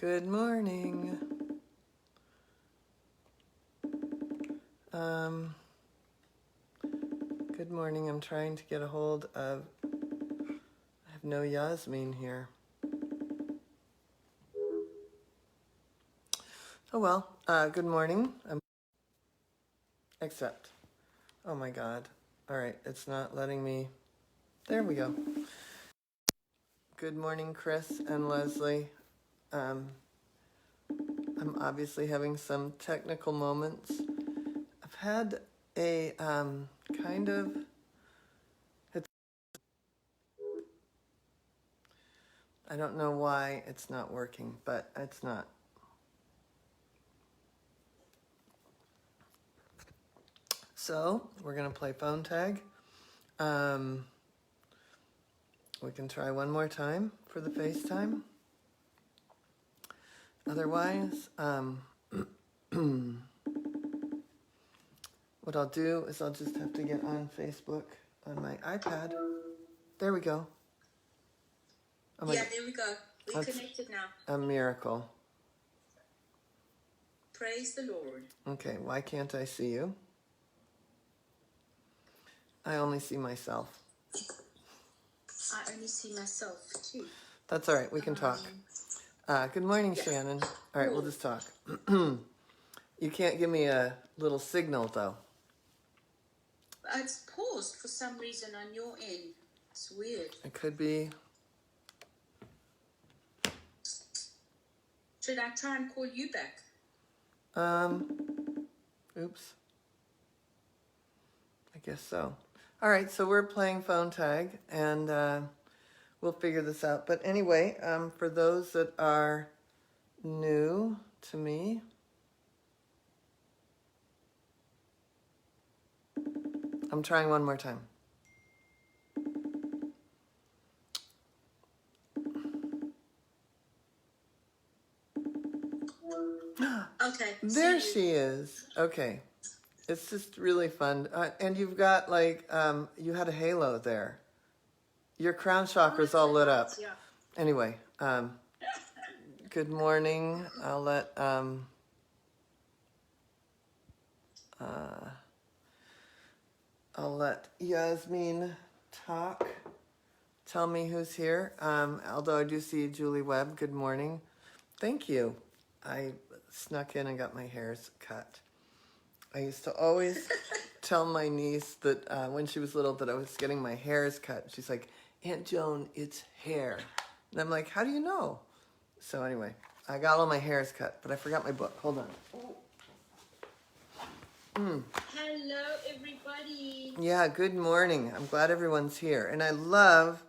Good morning. Good morning. I'm trying to get a hold of, I have no Yasmin here. Oh well, good morning. Except, oh my God. All right, it's not letting me, there we go. Good morning, Chris and Leslie. I'm obviously having some technical moments. I've had a kind of, I don't know why it's not working, but it's not. So we're gonna play phone tag. We can try one more time for the FaceTime. Otherwise, what I'll do is I'll just have to get on Facebook on my iPad. There we go. Oh yeah, there we go. We're connected now. A miracle. Praise the Lord. Okay, why can't I see you? I only see myself. I only see myself too. That's all right, we can talk. Good morning, yeah. Shannon. All right, we'll just talk. You can't give me a little signal, though. It's paused for some reason on your end. It's weird. It could be. Should I try and call you back? Oops. I guess so. All right, so we're playing phone tag, and we'll figure this out. But anyway, for those that are new to me, I'm trying one more time. Okay. There she is. Okay. It's just really fun. And you've got like, you had a halo there. Your crown chakra's all lit up. Yeah. Anyway, good morning. I'll let Yasmin talk. Tell me who's here. Although I do see Julie Webb. Good morning. Thank you. I snuck in and got my hairs cut. I used to always tell my niece that when she was little that I was getting my hairs cut. She's like, Aunt Joan, it's hair. And I'm like, how do you know? So anyway, I got all my hairs cut, but I forgot my book. Hold on. Hello, everybody. Yeah, good morning. I'm glad everyone's here. And I love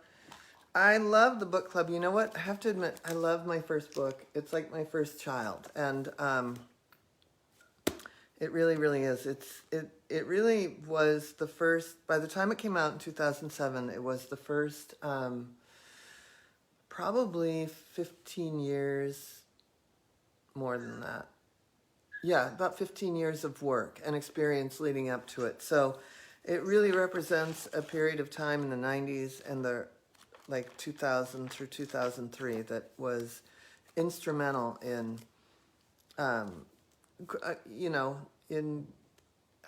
the book club. You know what? I have to admit, I love my first book. It's like my first child. And it really, really is. It really was the first, by the time it came out in 2007, it was the first probably 15 years, more than that. Yeah, about 15 years of work and experience leading up to it. So it really represents a period of time in the 90s and the like 2000 through 2003 that was instrumental in, in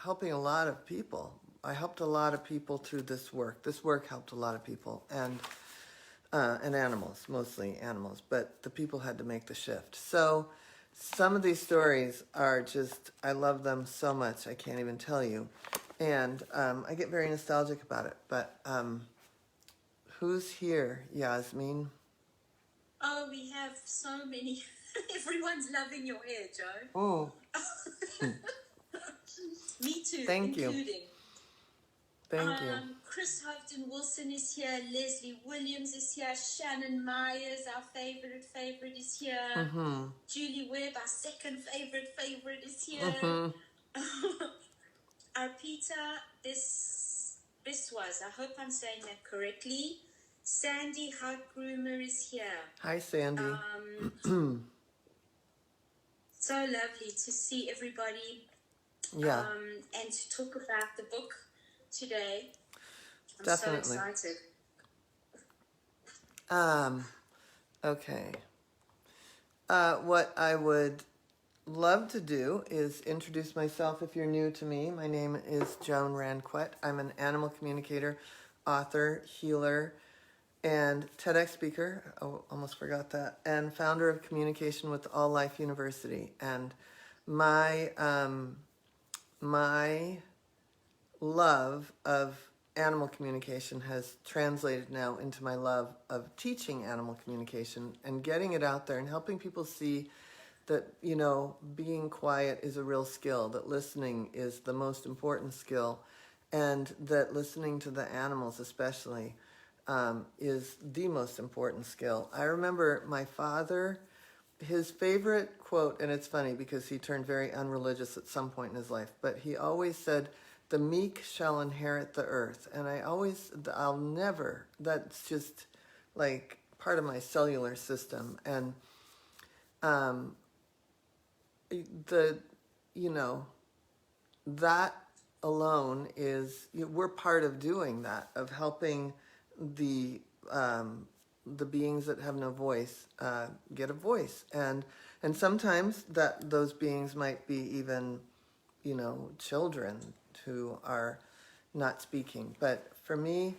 helping a lot of people. I helped a lot of people through this work. This work helped a lot of people and animals, mostly animals, but the people had to make the shift. So some of these stories are just, I love them so much, I can't even tell you. And I get very nostalgic about it. But who's here, Yasmin? Oh, we have so many. Everyone's loving your hair, Joe. Oh. Me too, Thank including. You. Thank you. Chris Houghton Wilson is here. Leslie Williams is here. Shannon Myers, our favorite is here. Mm-hmm. Julie Webb, our second favorite is here. Mm-hmm. Arpita, this was, I hope I'm saying that correctly. Sandy Hart Groomer is here. Hi, Sandy. So lovely to see everybody. Yeah. And to talk about the book today. I'm Definitely. so excited. Okay. What I would love to do is introduce myself if you're new to me. My name is Joan Ranquet. I'm an animal communicator, author, healer, and TEDx speaker. Oh, almost forgot that. And founder of Communication with All Life University. And my my love of animal communication has translated now into my love of teaching animal communication and getting it out there and helping people see that, you know, being quiet is a real skill, that listening is the most important skill, and that listening to the animals especially is the most important skill. I remember my father, his favorite quote, and it's funny because he turned very unreligious at some point in his life, but he always said, "The meek shall inherit the earth." And I'll never, that's just like part of my cellular system. And the, you know, that alone is, we're part of doing that, of helping the beings that have no voice get a voice, and sometimes that those beings might be even, you know, children who are not speaking. But for me,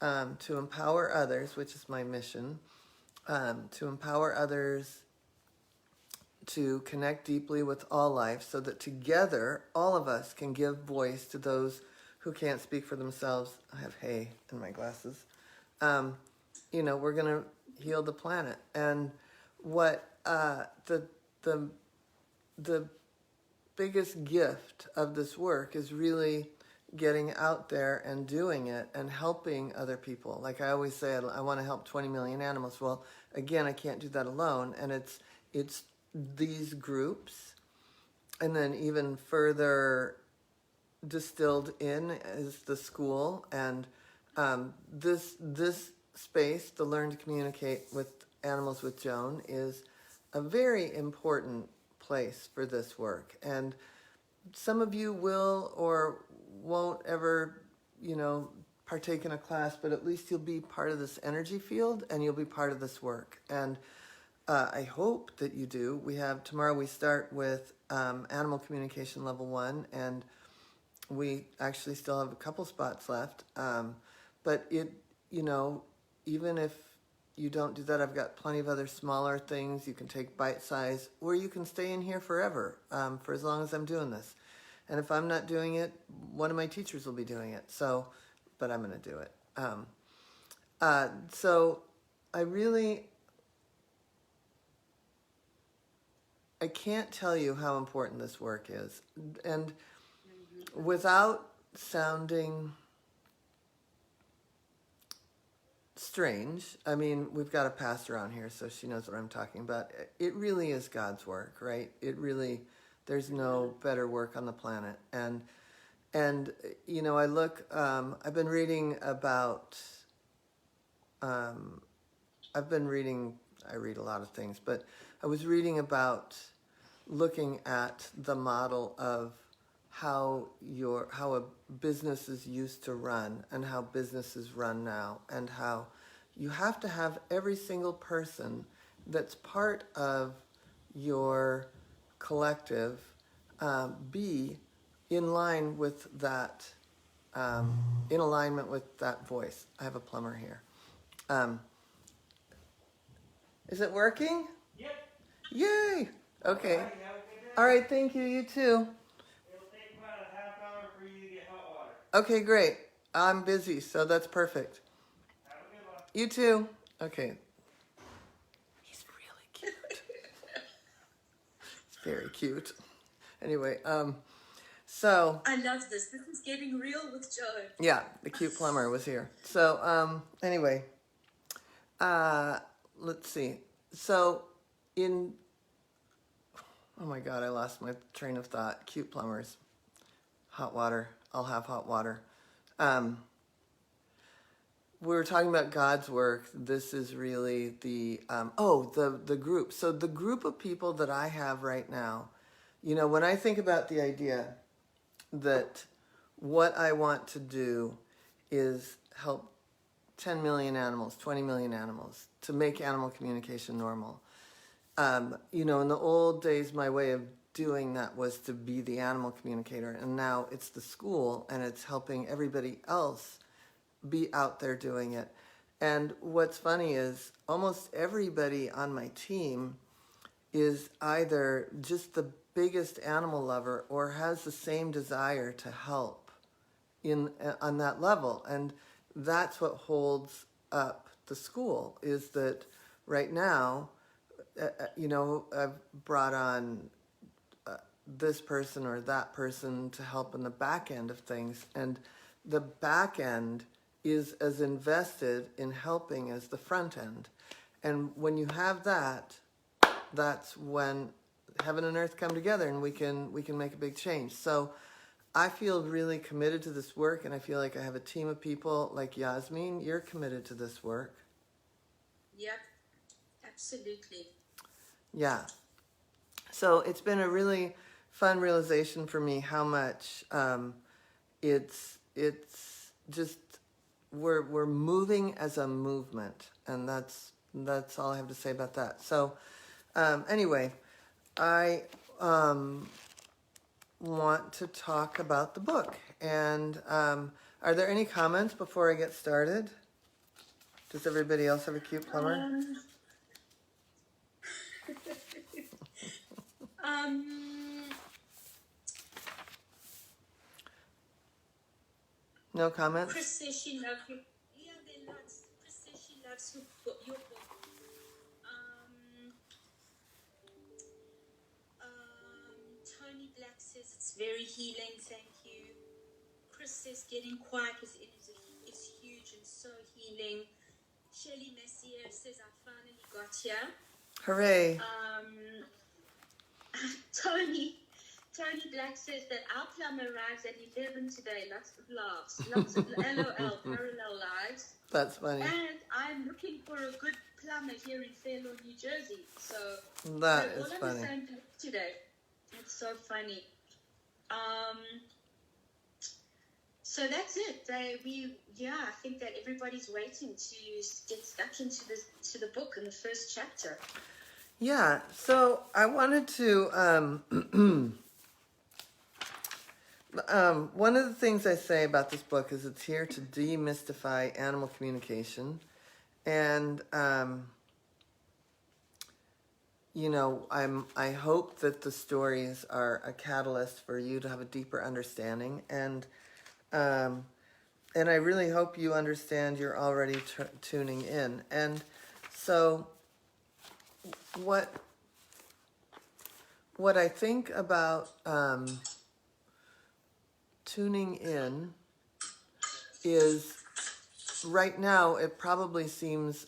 to empower others, which is my mission, to empower others to connect deeply with all life so that together all of us can give voice to those who can't speak for themselves. I have hay in my glasses. You know, we're going to heal the planet. And what the biggest gift of this work is really getting out there and doing it and helping other people. Like I always say, I want to help 20 million animals. Well, again, I can't do that alone. And it's these groups, and then even further distilled in is the school, and this space, the Learn to Communicate with Animals with Joan, is a very important place for this work. And some of you will or won't ever, you know, partake in a class, but at least you'll be part of this energy field and you'll be part of this work. And I hope that you do. Tomorrow we start with animal communication level 1, and we actually still have a couple spots left. But you know, even if you don't do that, I've got plenty of other smaller things. You can take bite size, or you can stay in here forever, for as long as I'm doing this. And if I'm not doing it, one of my teachers will be doing it. So, but I'm going to do it. So I can't tell you how important this work is. And without sounding strange, I mean, we've got a pastor on here, so she knows what I'm talking about. It really is God's work, right? There's no better work on the planet. And you know, I've been reading about, I read a lot of things, but I was reading about looking at the model of how a business is used to run and how businesses run now, and how you have to have every single person that's part of your collective be in line with that, in alignment with that voice. I have a plumber here. Is it working? Yep. Yay! Okay. All right, you have a good day. All right, thank you. You too. It'll take about a half hour for you to get hot water. Okay, great. I'm busy, so that's perfect. Have a good one. You too. Okay. He's really cute. It's very cute. Anyway, so I love this. This is getting real with Joan. yeah, the cute plumber was here. So anyway, let's see. So oh my God, I lost my train of thought. Cute plumbers, hot water. I'll have hot water. We were talking about God's work. This is really the group. So the group of people that I have right now, you know, when I think about the idea that what I want to do is help 10 million animals, 20 million animals, to make animal communication normal. In the old days, my way of doing that was to be the animal communicator, and now it's the school, and it's helping everybody else be out there doing it. And what's funny is almost everybody on my team is either just the biggest animal lover or has the same desire to help on that level. And that's what holds up the school, is that right now, I've brought on this person or that person to help in the back end of things, and the back end is as invested in helping as the front end. And when you have that, that's when heaven and earth come together, and we can make a big change. So I feel really committed to this work, and I feel like I have a team of people like Yasmin. You're committed to this work. Yep, absolutely. Yeah. So it's been a really fun realization for me how much it's just we're moving as a movement, and that's all I have to say about that. So anyway, I want to talk about the book, and are there any comments before I get started? Does everybody else have a cute plumber? No comments? Chris says she loves you. Yeah, there are lots. Chris says she loves your book. Tony Black says it's very healing. Thank you. Chris says getting quiet is huge and so healing. Shirley Messier says I finally got here. Hooray. Tony Black says that our plum arrives at 11 today. Lots of laughs. Lots of LOL, parallel lives. That's funny. And I'm looking for a good plumber here in Fair Lawn, New Jersey. So that is all funny. on the same place today. It's so funny. So that's it. I think that everybody's waiting to get stuck into the book in the first chapter. Yeah, so I wanted to, one of the things I say about this book is it's here to demystify animal communication. And, I hope that the stories are a catalyst for you to have a deeper understanding. And I really hope you understand you're already tuning in. And so what I think about tuning in is, right now it probably seems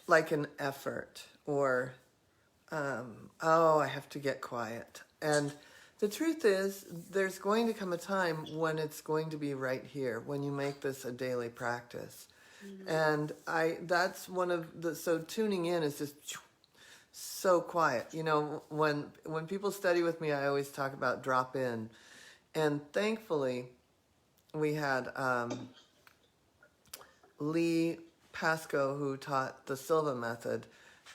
like an effort, or I have to get quiet. And the truth is, there's going to come a time when it's going to be right here, when you make this a daily practice. And that's one of so tuning in is just so quiet. When people study with me, I always talk about drop in. And thankfully, we had Lee Pasco, who taught the Silva method,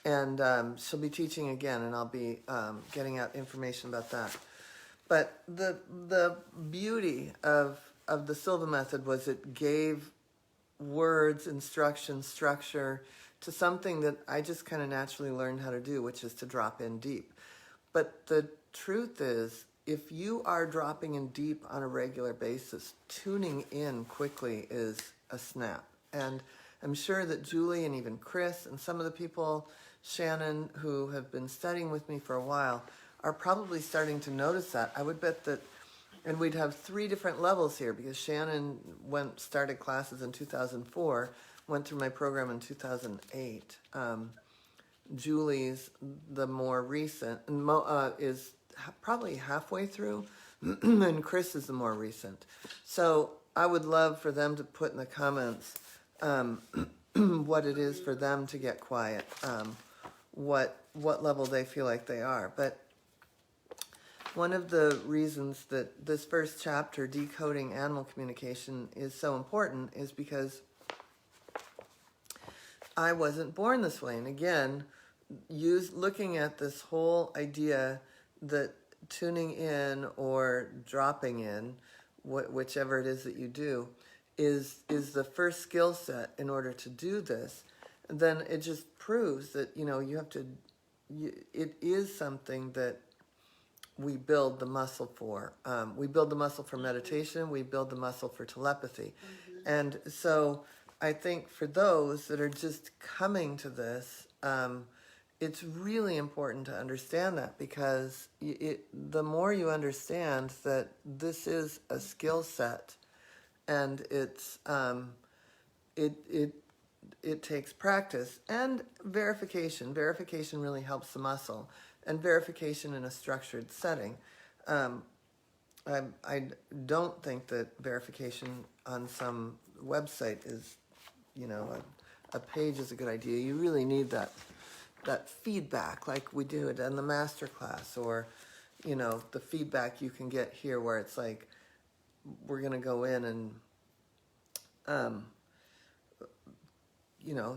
and she'll be teaching again, and I'll be getting out information about that. But the beauty of the Silva method was it gave words, instruction, structure to something that I just kind of naturally learned how to do, which is to drop in deep. But the truth is, if you are dropping in deep on a regular basis, tuning in quickly is a snap. And I'm sure that Julie and even Chris and some of the people, Shannon, who have been studying with me for a while, are probably starting to notice that. I would bet that. And we'd have 3 different levels here, because Shannon started classes in 2004, went through my program in 2008. Julie's the more recent, is probably halfway through, and Chris is the more recent. So I would love for them to put in the comments what it is for them to get quiet, what level they feel like they are. But one of the reasons that this first chapter, Decoding Animal Communication, is so important is because I wasn't born this way. And again, looking at this whole idea that tuning in or dropping in, whichever it is that you do, is the first skill set in order to do this. Then it just proves that you have to. It is something that we build the muscle for. We build the muscle for meditation. We build the muscle for telepathy, and so I think for those that are just coming to this. It's really important to understand that, because the more you understand that this is a skill set, and it takes practice and verification. Verification really helps the muscle, and verification in a structured setting. I don't think that verification on some website is, a page is a good idea. You really need that feedback, like we do it in the master class, or the feedback you can get here, where it's like we're going to go in and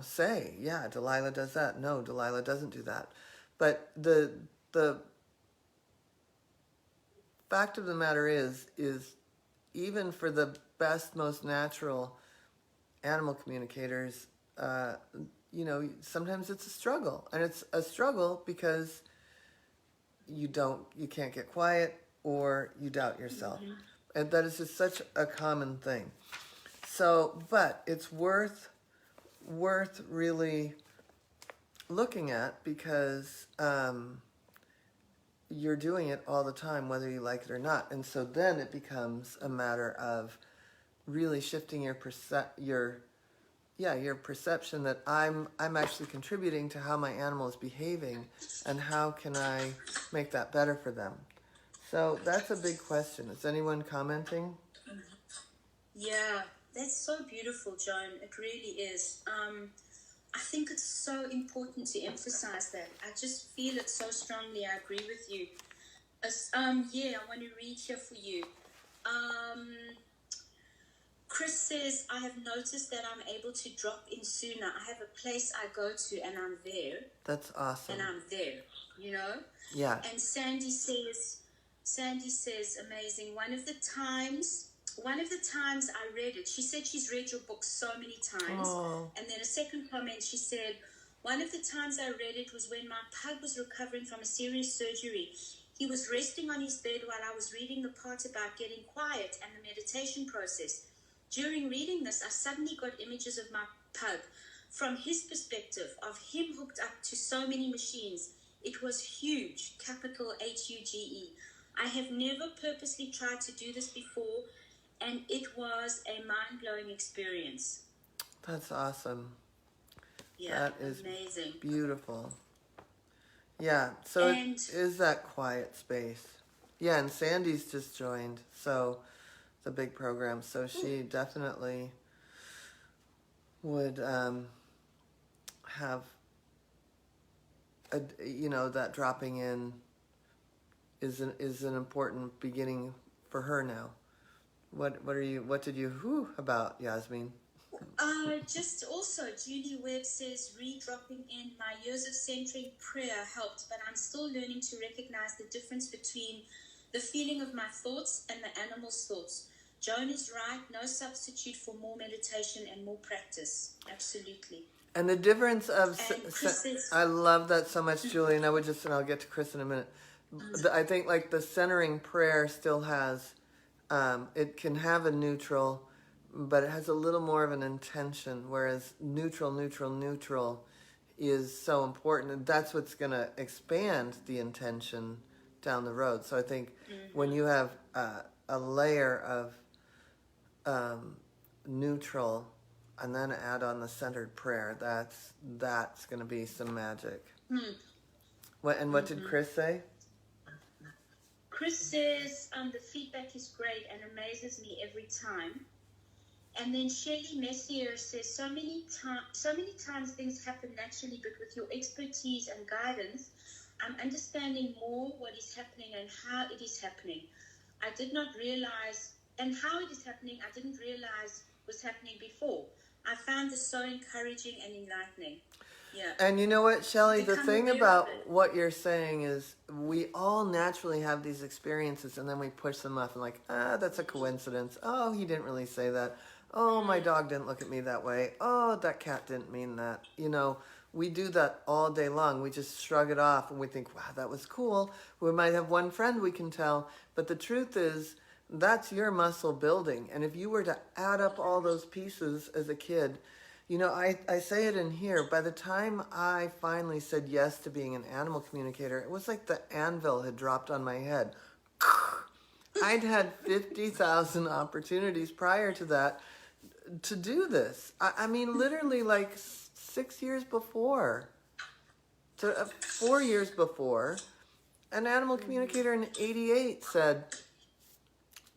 say, yeah, Delilah does that, no, Delilah doesn't do that. But the fact of the matter is even for the best, most natural animal communicators, sometimes it's a struggle, and it's a struggle because you can't get quiet, or you doubt yourself, and that is just such a common thing. So, but it's worth really looking at, because you're doing it all the time, whether you like it or not, and so then it becomes a matter of really shifting your perception that I'm actually contributing to how my animal is behaving, and how can I make that better for them. So that's a big question. Is anyone commenting? Yeah, that's so beautiful, Joan. It really is. I think it's so important to emphasize that. I just feel it so strongly. I agree with you. I want to read here for you. Chris says, I have noticed that I'm able to drop in sooner. I have a place I go to, and I'm there. That's awesome. And I'm there, Yeah. And Sandy says, amazing. One of the times I read it, she said she's read your book so many times. Oh. And then a second comment, she said, one of the times I read it was when my pug was recovering from a serious surgery. He was resting on his bed while I was reading the part about getting quiet and the meditation process. During reading this, I suddenly got images of my pug from his perspective, of him hooked up to so many machines. It was huge, capital HUGE. I have never purposely tried to do this before, and it was a mind-blowing experience. That's awesome. Yeah, that is amazing. Beautiful. Yeah, so it is that quiet space. Yeah, and Sandy's just joined, so it's a big program. So she definitely would have, that dropping in is an important beginning for her now. What did you about, Yasmin? Just also, Julie Webb says, re-dropping in, my years of centering prayer helped, but I'm still learning to recognize the difference between the feeling of my thoughts and the animal's thoughts. Joan is right, no substitute for more meditation and more practice. Absolutely. And the difference of, I love that so much, Julie, and I'll get to Chris in a minute. I think like the centering prayer still has, it can have a neutral, but it has a little more of an intention, whereas neutral is so important, and that's what's going to expand the intention down the road. So I think when you have a layer of neutral, and then add on the centered prayer, that's going to be some magic. What did Chris say? Chris says, the feedback is great and amazes me every time. And then Shelley Messier says, so many times things happen naturally, but with your expertise and guidance, I'm understanding more what is happening and how it is happening. I did not realize, and how it is happening, I didn't realize was happening before. I found this so encouraging and enlightening. Yeah. And you know what, Shelley, the Become thing aware of about it. what you're saying is we all naturally have these experiences and then we push them off and like, that's a coincidence. Oh, he didn't really say that. Oh, my dog didn't look at me that way. Oh, that cat didn't mean that. You know, we do that all day long. We just shrug it off and we think, wow, that was cool. We might have one friend we can tell. But the truth is, that's your muscle building. And if you were to add up all those pieces as a kid, you know, I say it in here. By the time I finally said yes to being an animal communicator, it was like the anvil had dropped on my head. I'd had 50,000 opportunities prior to that to do this. I mean, literally like 6 years before, 4 years before, an animal communicator in '88 said,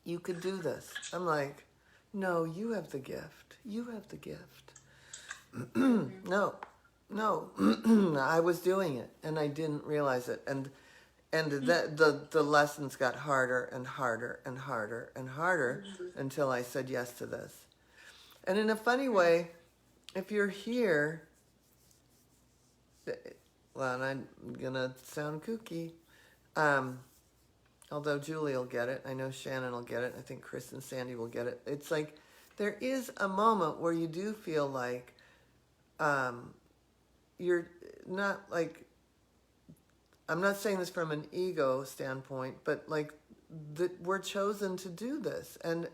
you could do this. I'm like, no, you have the gift. You have the gift. No, I was doing it and I didn't realize it. And the lessons got harder and harder and harder and harder until I said yes to this. And in a funny way, if you're here, well, and I'm gonna sound kooky, although Julie will get it, I know Shannon will get it, I think Chris and Sandy will get it. It's like there is a moment where you do feel like you're not like, I'm not saying this from an ego standpoint, but like that we're chosen to do this. And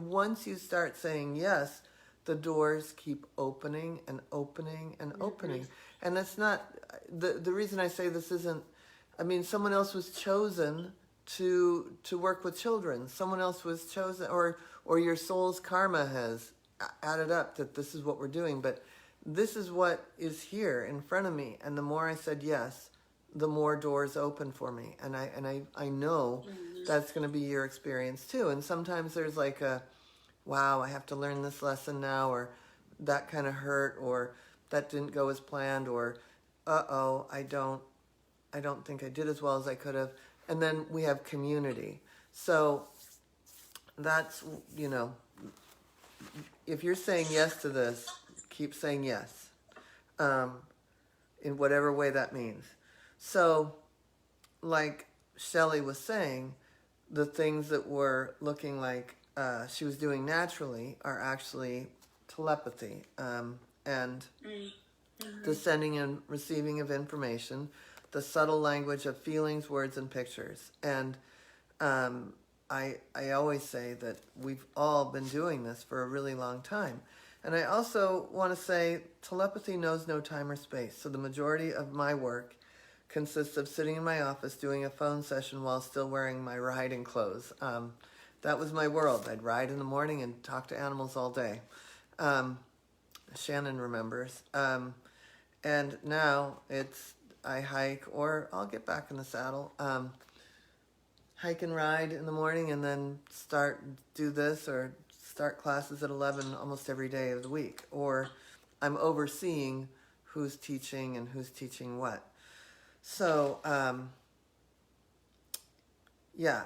once you start saying yes, the doors keep opening and opening and opening. And that's not, the reason I say this isn't, I mean, someone else was chosen to work with children. Someone else was chosen, or your soul's karma has added up that this is what we're doing. But this is what is here in front of me. And the more I said yes, the more doors open for me. And I know that's going to be your experience too. And sometimes there's like a, wow, I have to learn this lesson now, or that kind of hurt, or that didn't go as planned, or uh-oh, I don't think I did as well as I could have. And then we have community. So that's, you know, if you're saying yes to this, keep saying yes, in whatever way that means. So, like Shelley was saying, the things that were looking like she was doing naturally are actually telepathy, and the sending and receiving of information, the subtle language of feelings, words, and pictures. And I always say that we've all been doing this for a really long time. And I also want to say telepathy knows no time or space. So the majority of my work consists of sitting in my office doing a phone session while still wearing my riding clothes. That was my world. I'd ride in the morning and talk to animals all day. Shannon remembers. And now I hike, or I'll get back in the saddle. Hike and ride in the morning and then do this, or start classes at 11 almost every day of the week. Or I'm overseeing who's teaching and who's teaching what. So, yeah,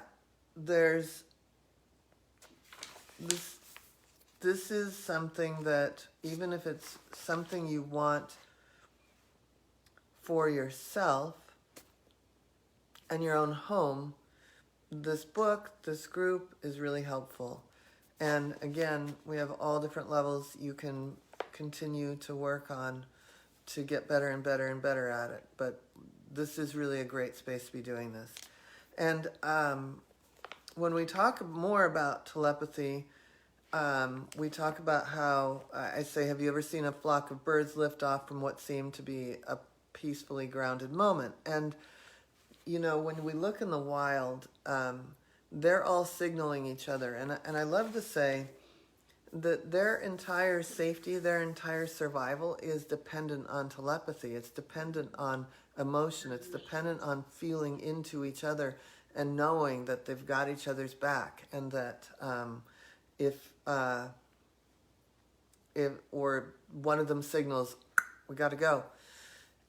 there's this is something that, even if it's something you want for yourself and your own home, this book, this group is really helpful. And again, we have all different levels you can continue to work on to get better and better and better at it. But this is really a great space to be doing this. And when we talk more about telepathy, we talk about how, I say, have you ever seen a flock of birds lift off from what seemed to be a peacefully grounded moment? And, you know, when we look in the wild, they're all signaling each other. And I love to say that their entire safety, their entire survival is dependent on telepathy. It's dependent on emotion. It's dependent on feeling into each other and knowing that they've got each other's back, and that if or one of them signals, we got to go,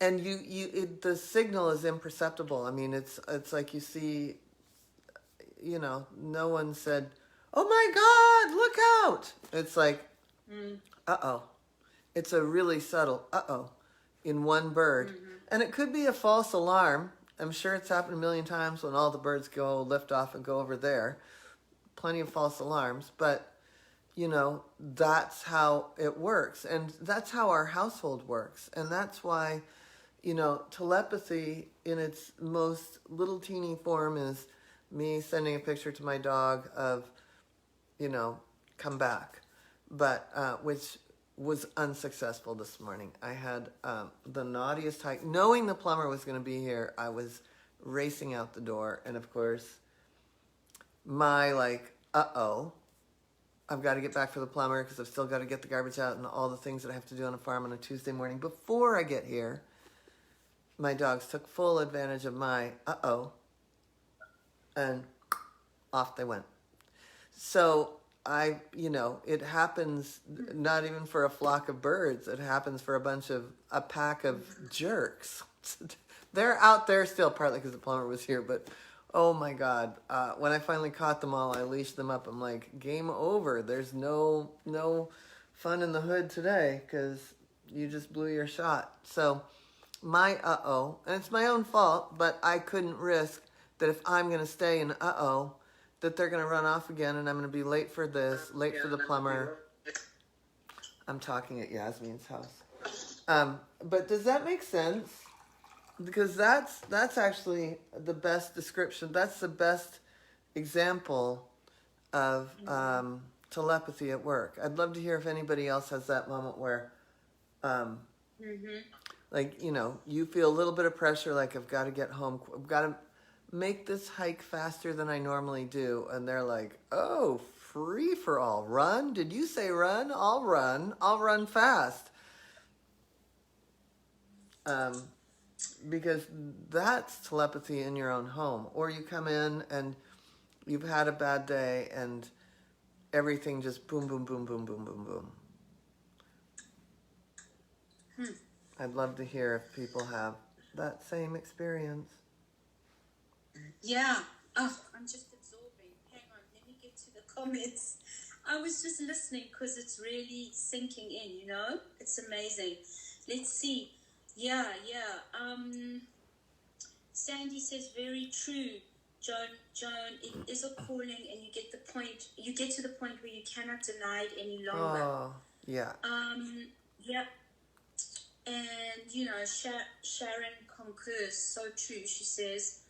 and the signal is imperceptible. I mean, it's like you see, you know, no one said, "Oh my God, look out!" It's like, uh-oh. It's a really subtle, uh-oh. in one bird. And it could be a false alarm. I'm sure it's happened a million times when all the birds go lift off and go over there. Plenty of false alarms, but you know, that's how it works. And that's how our household works. And that's why, you know, telepathy in its most little teeny form is me sending a picture to my dog of, you know, come back. But, which was unsuccessful this morning. I had the naughtiest hike. Knowing the plumber was going to be here, I was racing out the door. And of course, my like, uh-oh, I've got to get back for the plumber because I've still got to get the garbage out and all the things that I have to do on a farm on a Tuesday morning. Before I get here, my dogs took full advantage of my uh-oh, and off they went. So you know, it happens not even for a flock of birds. It happens for a pack of jerks. They're out there still, partly because the plumber was here, but oh my God. When I finally caught them all, I leashed them up. I'm like, game over. There's no fun in the hood today because you just blew your shot. So my uh-oh, and it's my own fault, but I couldn't risk that if I'm going to stay in uh-oh, that they're going to run off again and I'm going to be late for this, late for the plumber. I'm talking at Yasmin's house. But does that make sense? Because that's actually the best description. That's the best example of telepathy at work. I'd love to hear if anybody else has that moment where, like, you know, you feel a little bit of pressure, like I've got to get home. I've got to make this hike faster than I normally do. And they're like, oh, free for all. Run? Did you say run? I'll run. I'll run fast. Because that's telepathy in your own home. Or you come in and you've had a bad day and everything just boom, boom, boom, boom, boom, boom, boom. I'd love to hear if people have that same experience. Yeah. Oh, I'm just absorbing. Hang on, let me get to the comments. I was just listening because it's really sinking in, you know? It's amazing. Let's see. Yeah. Sandy says, very true, Joan, it is a calling and you get to the point where you cannot deny it any longer. Oh, yeah. Yeah. And, you know, Sharon concurs, so true. She says,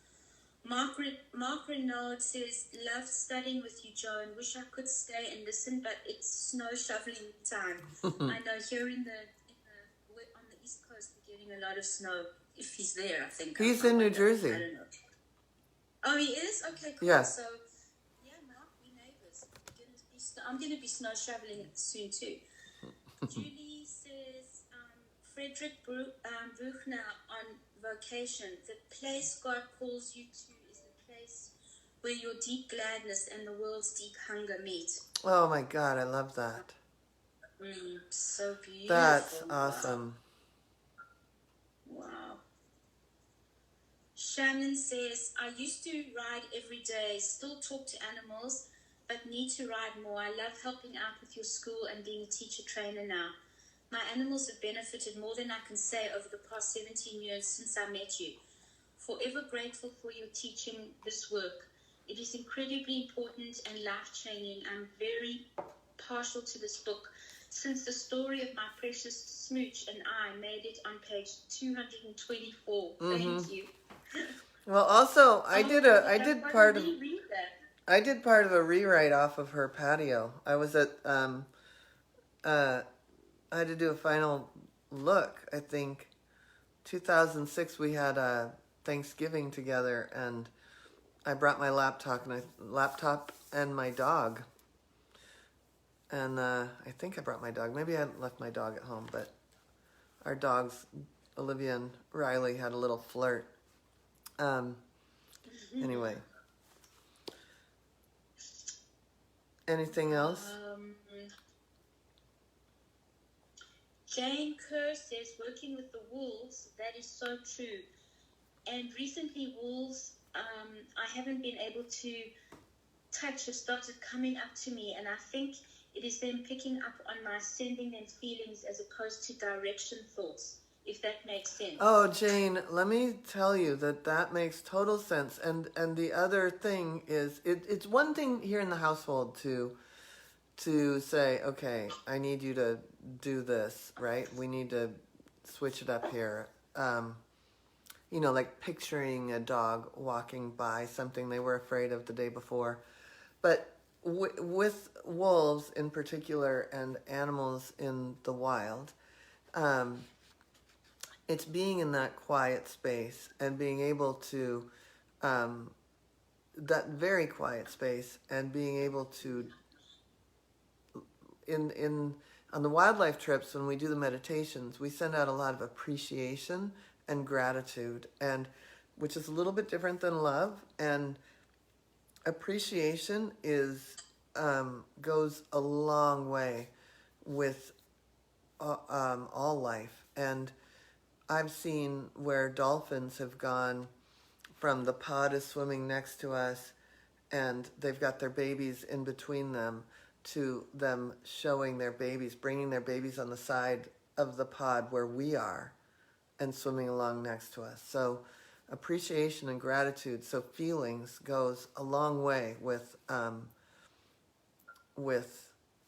Mark Renaud says, loved studying with you, Joan. Wish I could stay and listen, but it's snow shoveling time. I know here on the East Coast, we're getting a lot of snow. If he's there, I think. He's in New Jersey. I don't know. Oh, he is? Okay, cool. Yeah. So, yeah, Mark, we're neighbors. I'm going to be snow shoveling soon, too. Julie says, Frederick Buchner on vocation. The place God calls you to is the place where your deep gladness and the world's deep hunger meet. Oh my God, I love that. So beautiful. That's awesome. Wow. Shannon says, I used to ride every day, still talk to animals, but need to ride more. I love helping out with your school and being a teacher trainer now. My animals have benefited more than I can say over the past 17 years since I met you. Forever grateful for your teaching this work. It is incredibly important and life-changing. I'm very partial to this book since the story of my precious smooch and I made it on page 224. Thank you. Well, also, I did part of a rewrite off of her patio. I was at I had to do a final look. I think 2006 we had a Thanksgiving together, and I brought my laptop and my dog. And I think I brought my dog. Maybe I left my dog at home, but our dogs, Olivia and Riley, had a little flirt. Anyway. Anything else? Jane Kerr says, working with the wolves, that is so true. And recently wolves, I haven't been able to touch, have started coming up to me, and I think it is them picking up on my sending them feelings as opposed to direction thoughts. if that makes sense. Oh, Jane, let me tell you that makes total sense. And the other thing is, it's one thing here in the household to say, okay, I need you to do this, right? We need to switch it up here. Like picturing a dog walking by something they were afraid of the day before. But with wolves in particular and animals in the wild, it's being in that quiet space and being able to, that very quiet space, and being able to, on the wildlife trips, when we do the meditations, we send out a lot of appreciation and gratitude, and which is a little bit different than love. And appreciation goes a long way with all life. And I've seen where dolphins have gone from the pod is swimming next to us, and they've got their babies in between them, to them showing their babies, bringing their babies on the side of the pod where we are, and swimming along next to us. So appreciation and gratitude, so feelings, goes a long way with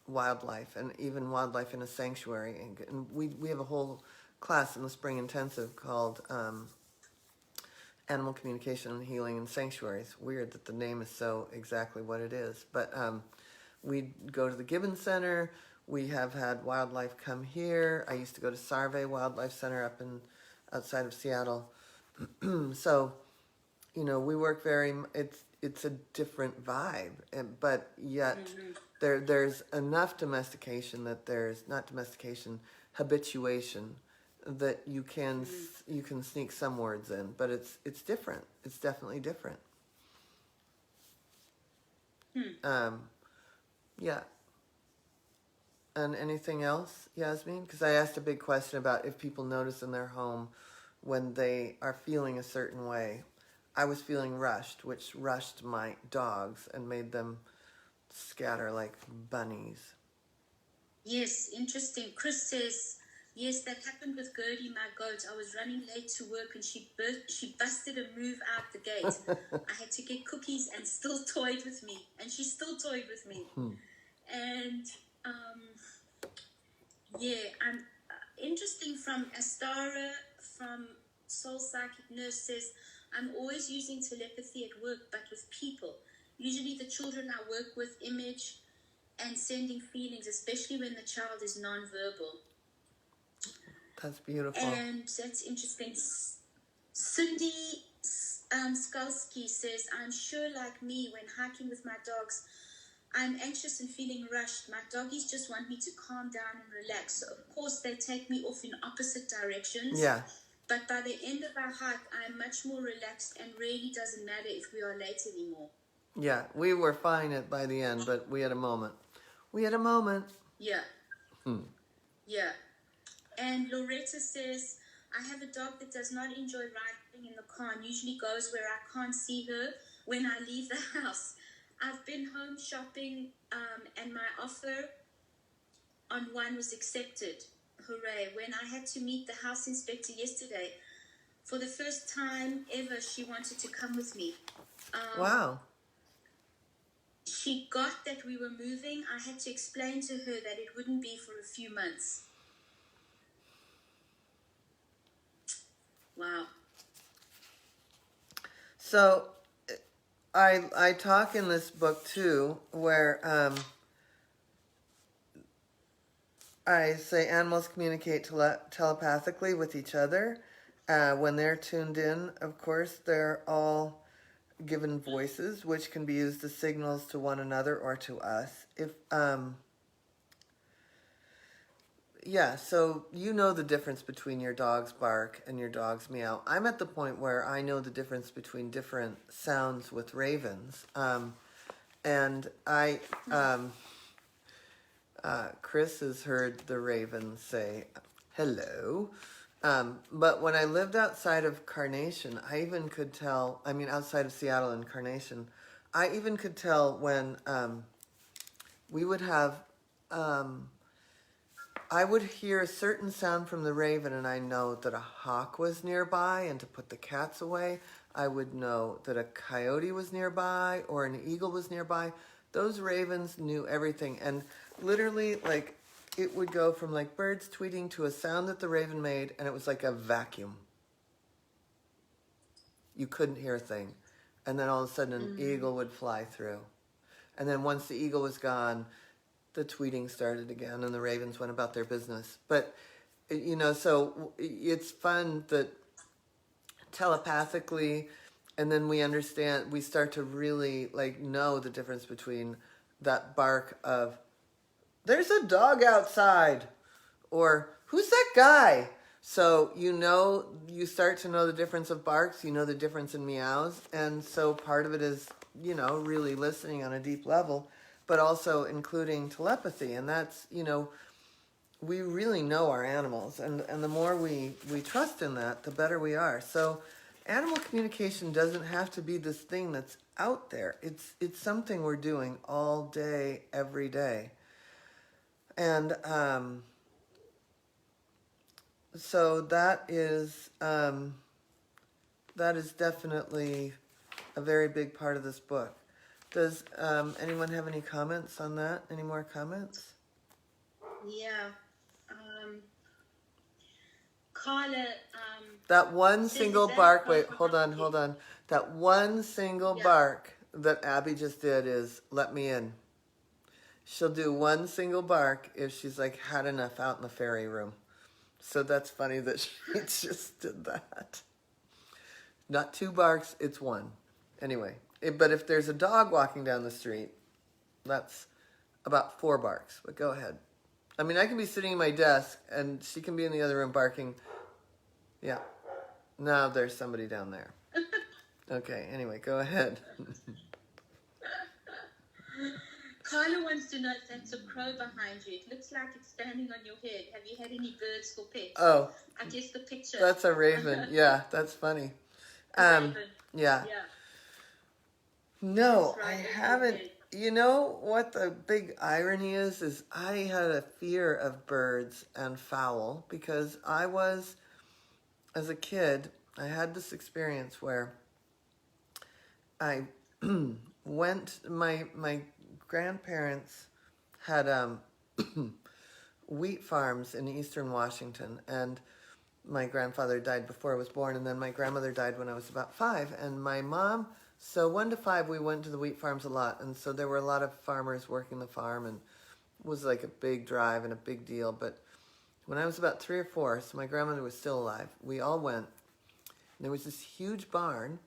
wildlife, and even wildlife in a sanctuary. And we have a whole class in the spring intensive called Animal Communication and Healing in Sanctuaries. Weird that the name is so exactly what it is. But we go to the Gibbon Center. We have had wildlife come here. I used to go to Sarve Wildlife Center outside of Seattle. So, we work it's a different vibe, but yet there's enough domestication that there's not domestication, habituation, that you can sneak some words in, but it's different. It's definitely different. Yeah. And anything else, Yasmin? Because I asked a big question about if people notice in their home when they are feeling a certain way. I was feeling rushed, which rushed my dogs and made them scatter like bunnies. Yes, interesting. Chris says, yes, that happened with Gertie, my goat. I was running late to work and she busted a move out the gate. I had to get cookies and still toyed with me. And she still toyed with me. And, I'm interesting from Astara, from Soul Psychic Nurse says, I'm always using telepathy at work, but with people. Usually the children I work with image and sending feelings, especially when the child is nonverbal. That's beautiful. And that's interesting. Cindy Skalski says, I'm sure like me, when hiking with my dogs, I'm anxious and feeling rushed. My doggies just want me to calm down and relax. So of course they take me off in opposite directions. Yeah. But by the end of our hike, I'm much more relaxed and really doesn't matter if we are late anymore. Yeah, we were fine by the end, but we had a moment. Yeah. Yeah. And Loretta says, I have a dog that does not enjoy riding in the car and usually goes where I can't see her when I leave the house. I've been home shopping and my offer on one was accepted. Hooray. When I had to meet the house inspector yesterday, for the first time ever, she wanted to come with me. Wow. She got that we were moving. I had to explain to her that it wouldn't be for a few months. Wow. So I talk in this book too, where I say animals communicate telepathically with each other. When they're tuned in, of course, they're all given voices, which can be used as signals to one another or to us. So you know the difference between your dog's bark and your dog's meow. I'm at the point where I know the difference between different sounds with ravens. Chris has heard the raven say hello. But when I lived outside of Carnation, I even could tell, outside of Seattle and Carnation, I even could tell when we would have I would hear a certain sound from the raven, and I know that a hawk was nearby, and to put the cats away. I would know that a coyote was nearby or an eagle was nearby. Those ravens knew everything, and literally, like, it would go from like birds tweeting to a sound that the raven made, and it was like a vacuum. You couldn't hear a thing. And then all of a sudden an eagle would fly through. And then once the eagle was gone, the tweeting started again and the ravens went about their business. But, you know, so it's fun that telepathically, and then we start to really like know the difference between that bark of, there's a dog outside, or who's that guy? So you start to know the difference of barks, you know the difference in meows, and so part of it is, really listening on a deep level, but also including telepathy, and that's, we really know our animals, and the more we trust in that, the better we are. So animal communication doesn't have to be this thing that's out there. It's something we're doing all day, every day. And so that is definitely a very big part of this book. Does anyone have any comments on that? Any more comments? Yeah. Carla. That one says single that bark. apart Wait, from hold on, Ranquet- hold on. That one single Yeah. bark that Abby just did is let me in. She'll do one single bark if she's like had enough out in the fairy room. So that's funny that she just did that. Not two barks, it's one. Anyway, but if there's a dog walking down the street, that's about 4 barks. But go ahead. I mean, I can be sitting at my desk and she can be in the other room barking. Yeah. Now there's somebody down there. Okay, anyway, go ahead. Carla wants to know if that's a crow behind you. It looks like it's standing on your head. Have you had any birds for pets? Oh, I guess the picture. that's a raven. Yeah, that's funny. Raven. Yeah. Yeah. No, That's right, I that's haven't. okay. You know what the big irony is I had a fear of birds and fowl because as a kid, I had this experience where I my grandparents had wheat farms in eastern Washington, and my grandfather died before I was born, and then my grandmother died when I was about 5, and my mom, so 1 to 5 we went to the wheat farms a lot, and so there were a lot of farmers working the farm, and it was like a big drive and a big deal. But when I was about 3 or 4, so my grandmother was still alive, we all went. There was this huge barn,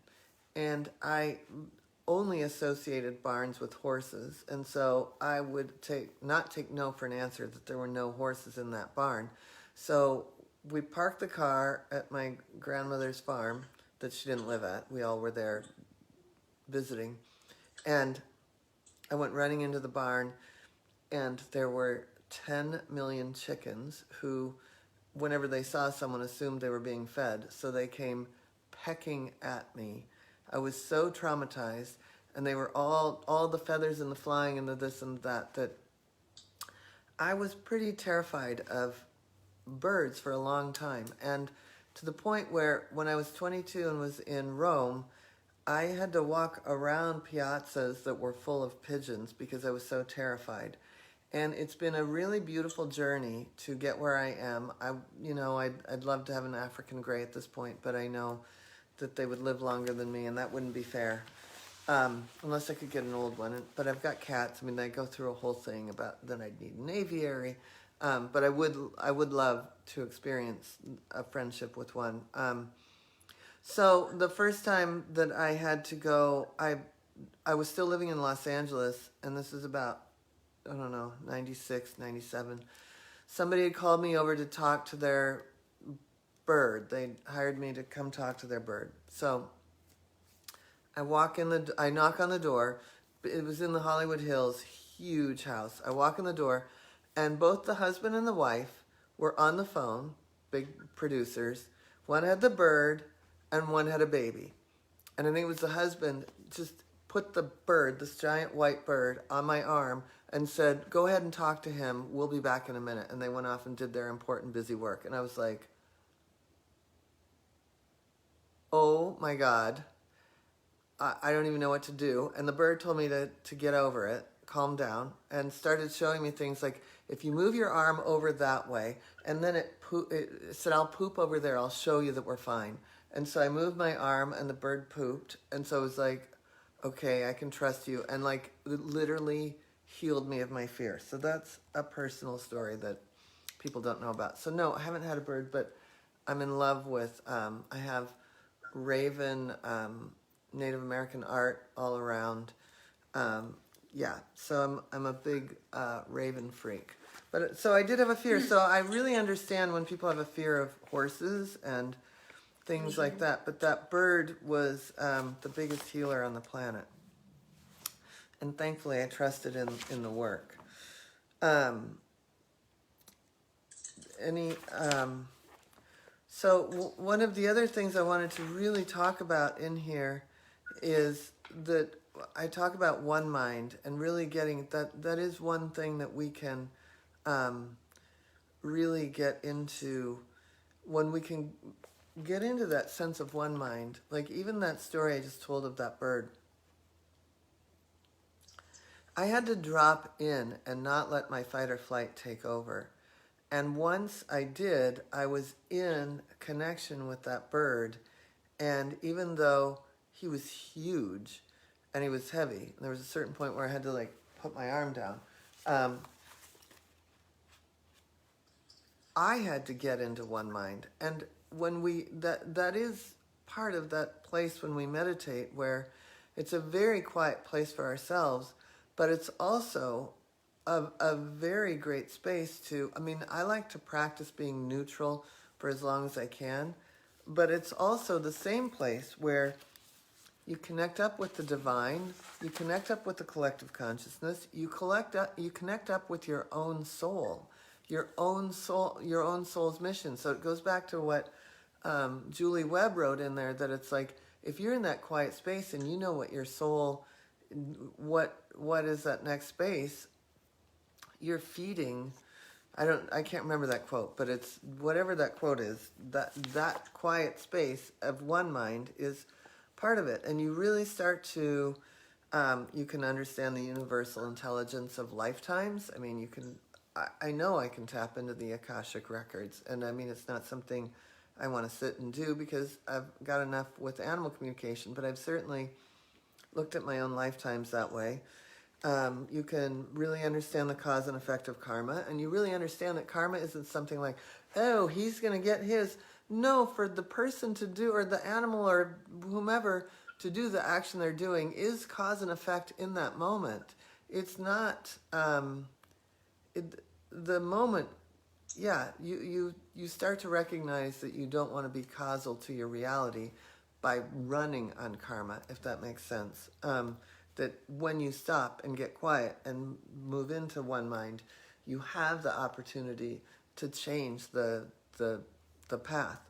and I only associated barns with horses, and so I would not take no for an answer that there were no horses in that barn. So we parked the car at my grandmother's farm that she didn't live at. We all were there visiting, and I went running into the barn, and there were 10 million chickens who, whenever they saw someone, assumed they were being fed, so they came pecking at me. I was so traumatized, and they were all the feathers and the flying and the this and that I was pretty terrified of birds for a long time. And to the point where when I was 22 and was in Rome, I had to walk around piazzas that were full of pigeons because I was so terrified. And it's been a really beautiful journey to get where I am. I'd love to have an African gray at this point, but I know that they would live longer than me, and that wouldn't be fair. Unless I could get an old one. But I've got cats. I mean, they go through a whole thing about then I'd need an aviary. But I would love to experience a friendship with one. So the first time that I had to go, I was still living in Los Angeles, and this is about, 96, 97. Somebody had called me over to talk to their bird. They hired me to come talk to their bird. So I knock on the door. It was in the Hollywood Hills, huge house. I walk in the door, and both the husband and the wife were on the phone, big producers. One had the bird, and one had a baby. And I think it was the husband just put the bird, this giant white bird, on my arm and said, go ahead and talk to him. We'll be back in a minute. And they went off and did their important, busy work. And I was like, oh my God, I don't even know what to do. And the bird told me to get over it, calm down, and started showing me things like, if you move your arm over that way, and then it said, I'll poop over there, I'll show you that we're fine. And so I moved my arm and the bird pooped. And so it was like, okay, I can trust you. And like it literally healed me of my fear. So that's a personal story that people don't know about. So no, I haven't had a bird, but I'm in love with, I have raven Native American art all around. Yeah, so I'm a big raven freak. But so I did have a fear. So I really understand when people have a fear of horses and things like that. But that bird was the biggest healer on the planet. And thankfully I trusted in the work. So one of the other things I wanted to really talk about in here is that I talk about one mind and really getting that is one thing that we can really get into when we can get into that sense of one mind. Like even that story I just told of that bird. I had to drop in and not let my fight or flight take over. And once I did, I was in connection with that bird. And even though he was huge and he was heavy, there was a certain point where I had to like put my arm down. I had to get into one mind. And when that is part of that place when we meditate, where it's a very quiet place for ourselves, but it's also a very great space to, I mean, I like to practice being neutral for as long as I can, but it's also the same place where you connect up with the divine, you connect up with the collective consciousness, you connect up with your own soul, your own soul's mission. So it goes back to what Julie Webb wrote in there, that it's like, if you're in that quiet space and you know what your soul, what is that next space, you're feeding. I can't remember that quote, but it's whatever that quote is, that quiet space of one mind is part of it. And you really start to, you can understand the universal intelligence of lifetimes. I mean, I know I can tap into the Akashic records. And I mean, it's not something I want to sit and do because I've got enough with animal communication, but I've certainly looked at my own lifetimes that way. You can really understand the cause and effect of karma, and you really understand that karma isn't something like, oh, he's going to get his. No, for the person to do, or the animal or whomever to do the action they're doing is cause and effect in that moment. It's not the moment. Yeah, you start to recognize that you don't want to be causal to your reality by running on karma, if that makes sense. That when you stop and get quiet and move into one mind, you have the opportunity to change the path.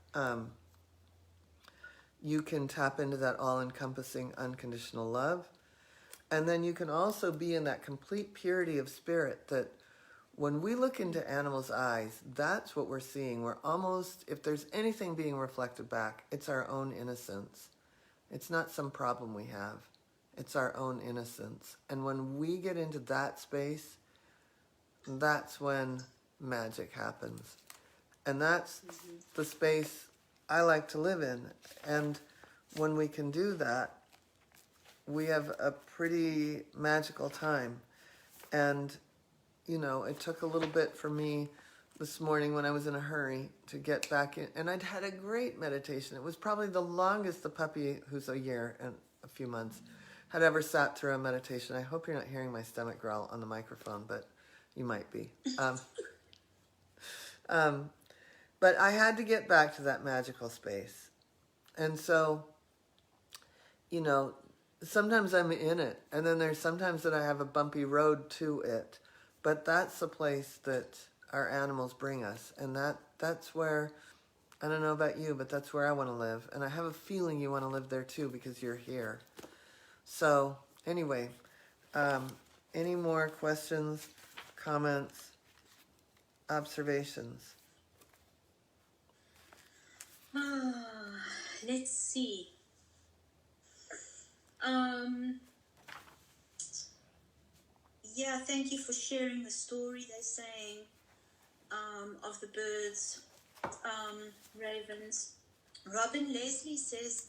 You can tap into that all-encompassing unconditional love. And then you can also be in that complete purity of spirit that when we look into animals' eyes, that's what we're seeing. We're almost, if there's anything being reflected back, it's our own innocence. It's not some problem we have. It's our own innocence. And when we get into that space, that's when magic happens. And that's the space I like to live in. And when we can do that, we have a pretty magical time. And, you know, it took a little bit for me this morning when I was in a hurry to get back in. And I'd had a great meditation. It was probably the longest the puppy, who's a year and a few months, had ever sat through a meditation. I hope you're not hearing my stomach growl on the microphone, but you might be. But I had to get back to that magical space. And so, you know, sometimes I'm in it, and then there's sometimes that I have a bumpy road to it. But that's the place that our animals bring us. And that's where, I don't know about you, but that's where I want to live. And I have a feeling you want to live there too because you're here. So, anyway, Any more questions, comments, observations? Let's see. Yeah, thank you for sharing the story they're saying of the birds, ravens. Robin Leslie says,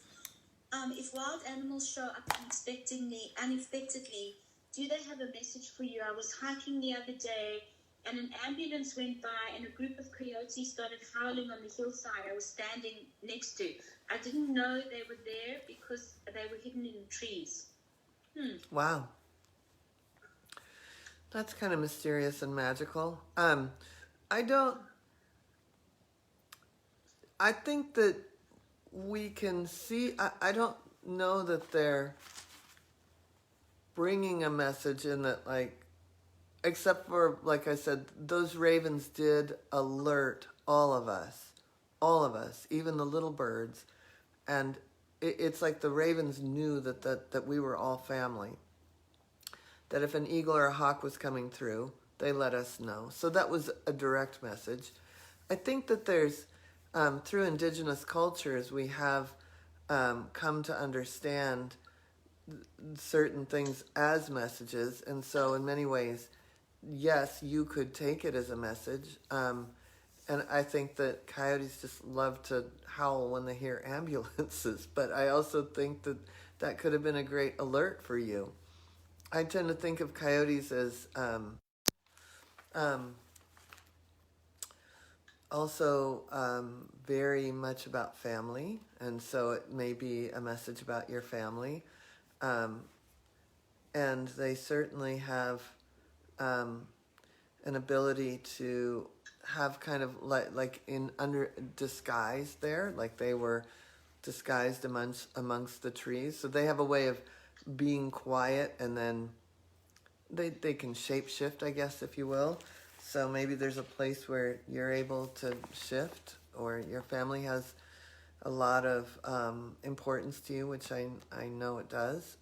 if wild animals show up unexpectedly, do they have a message for you? I was hiking the other day and an ambulance went by and a group of coyotes started howling on the hillside I was standing next to. I didn't know they were there because they were hidden in the trees. Wow. That's kind of mysterious and magical. I think that we can see, I don't know that they're bringing a message in that, like, except for, like I said, those ravens did alert all of us, even the little birds. And it's like the ravens knew that we were all family. That if an eagle or a hawk was coming through, they let us know. So that was a direct message. I think that there's, through indigenous cultures, we have come to understand certain things as messages. And so in many ways, yes, you could take it as a message. And I think that coyotes just love to howl when they hear ambulances. But I also think that that could have been a great alert for you. I tend to think of coyotes as also very much about family, and so it may be a message about your family. And they certainly have an ability to have kind of like in under disguise there, like they were disguised amongst the trees. So they have a way of being quiet, and then they can shapeshift, I guess, if you will. So maybe there's a place where you're able to shift, or your family has a lot of importance to you, which I know it does.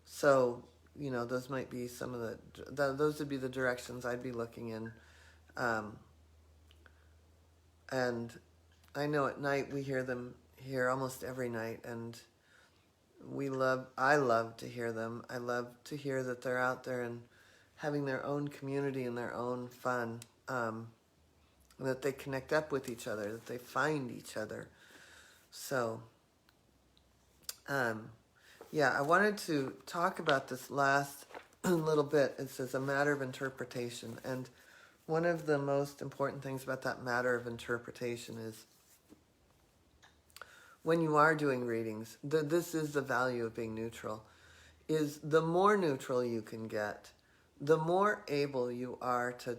So, you know, those might be some of those would be the directions I'd be looking in. And I know at night we hear them here almost every night, and I love to hear them. I love to hear that they're out there and having their own community and their own fun, that they connect up with each other, that they find each other. So, yeah, I wanted to talk about this last little bit. It says a matter of interpretation. And one of the most important things about that matter of interpretation is when you are doing readings, this is the value of being neutral, is the more neutral you can get, the more able you are to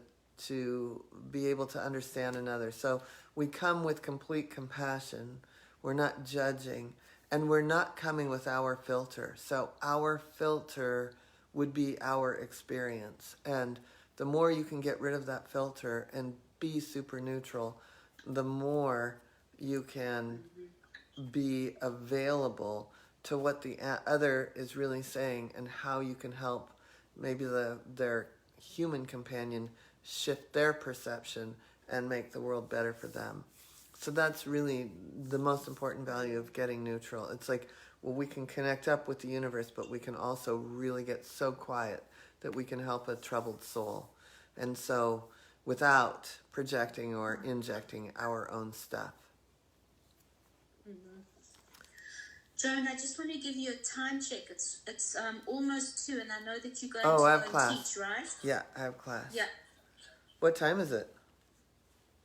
be able to understand another. So we come with complete compassion. We're not judging, and we're not coming with our filter. So our filter would be our experience. And the more you can get rid of that filter and be super neutral, the more you can be available to what the other is really saying, and how you can help maybe their human companion shift their perception and make the world better for them. So that's really the most important value of getting neutral. It's like, well, we can connect up with the universe, but we can also really get so quiet that we can help a troubled soul. And so without projecting or injecting our own stuff. Joan, I just want to give you a time check. It's almost 2, and I know that you're going Oh, I to have go and class. teach, right? Yeah, I have class. Yeah. What time is it?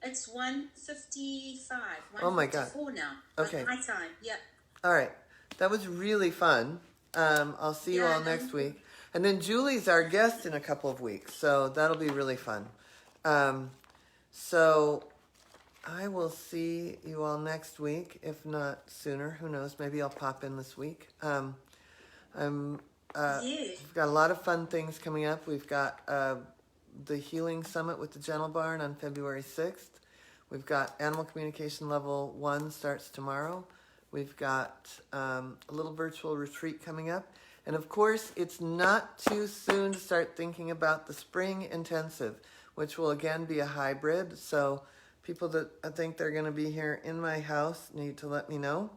It's 1:55. Oh my God. 1:54 now. Okay. My time. Yeah. All right. That was really fun. I'll see you all next week. And then Julie's our guest in a couple of weeks, so that'll be really fun. So I will see you all next week, if not sooner. Who knows? Maybe I'll pop in this week. We've got a lot of fun things coming up. We've got the Healing Summit with the Gentle Barn on February 6th. We've got Animal Communication Level 1 starts tomorrow. We've got a little virtual retreat coming up. And of course, it's not too soon to start thinking about the spring intensive, which will again be a hybrid. So people that I think they're going to be here in my house need to let me know.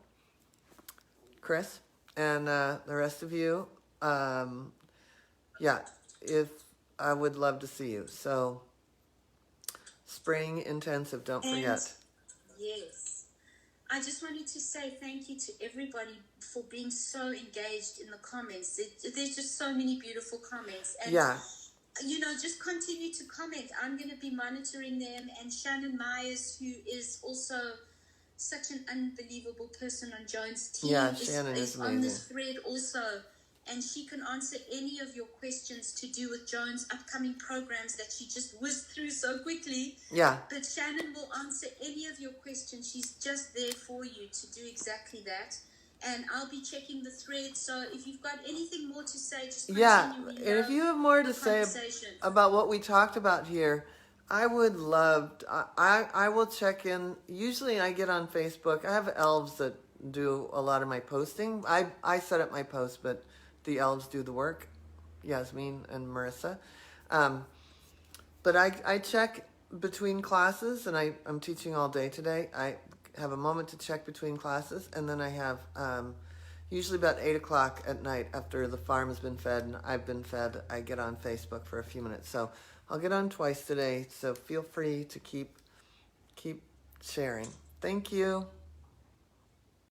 Chris and the rest of you, yeah, if I would love to see you. So spring intensive, don't And forget. yes, I just wanted to say thank you to everybody for being so engaged in the comments. There's just so many beautiful comments. And, Yeah, you know, just continue to comment. I'm going to be monitoring them. And Shannon Myers, who is also such an unbelievable person on Joan's team, yeah, Shannon is on this amazing. thread also. And she can answer any of your questions to do with Joan's upcoming programs that she just whizzed through so quickly. Yeah, But Shannon will answer any of your questions. She's just there for you to do exactly that. And I'll be checking the thread. So if you've got anything more to say, just yeah. continue. We And if love you have more the to say conversation. about what we talked about here, I would love. I will check in. Usually, I get on Facebook. I have elves that do a lot of my posting. I set up my posts, but the elves do the work. Yasmin and Marissa. But I check between classes, and I'm teaching all day today. I have a moment to check between classes, and then I have usually about 8 o'clock at night after the farm has been fed and I've been fed. I get on Facebook for a few minutes. So I'll get on twice today. So feel free to keep sharing. Thank you.